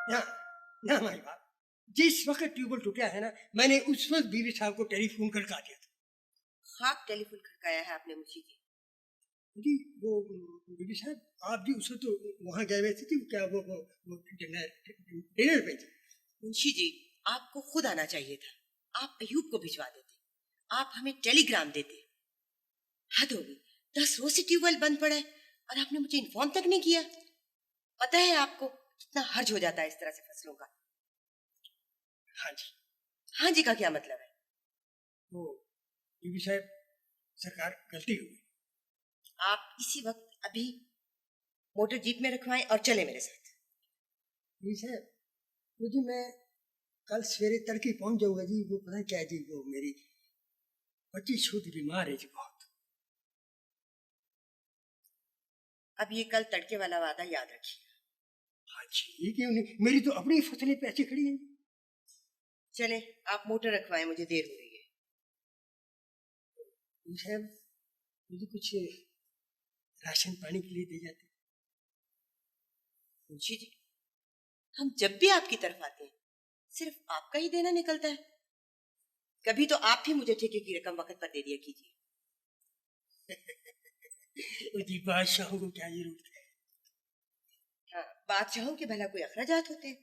ना ना माई बाप, जिस वक्त ट्यूबवेल टूटा है ना, मैंने उस वक्त बीवी साहब को टेलीफोन कर कहा दिया था। खाक टेलीफोन खड़काया है आपने मुंशी जी। जी वो बीवी साहब, आप भी उस वक्त तो वहां गए हुए थे, क्या वो डिनर पे थे। मुंशी जी, आपको खुद आना चाहिए था। आप अयूब को भिजवा देते, आप हमें टेलीग्राम देते। हद हो गई, 10 रोज से ट्यूबवेल बंद पड़ा है और आपने मुझे इन्फॉर्म तक नहीं किया। पता है आपको कितना हर्ज हो जाता है इस तरह से फसलों का। हाँ जी। हाँ जी का क्या मतलब है? वो बीवी साहब, सरकार गलती हो गई। आप इसी वक्त अभी मोटर जीप में रखवाएं और चले मेरे साथ। बीवी साहब, मुझे मैं कल सवेरे तड़के पहुंच जाऊंगा जी। वो पता है क्या है जी, वो मेरी बच्ची छोटी बीमार है जी बहुत। अब ये कल तड़के वाला वादा याद रखिए। हाँ जी, क्यों नहीं, मेरी तो अपनी फसलें पे ऐसी खड़ी हैं। चले, आप मोटर रखवाएं, मुझे देर हो रही है। बीवी साहब, मुझे कुछ राशन पानी के लिए दे जाते। मुंशी जी, हम जब भी आपकी तरफ आते हैं सिर्फ आपका ही देना निकलता है। कभी तो आप भी मुझे ठेके की रकम वक्त पर दे दिया कीजिए। जी बादशाहों को क्या जरूरत है। हाँ, बादशाहों के भला कोई अखराजात होते हैं?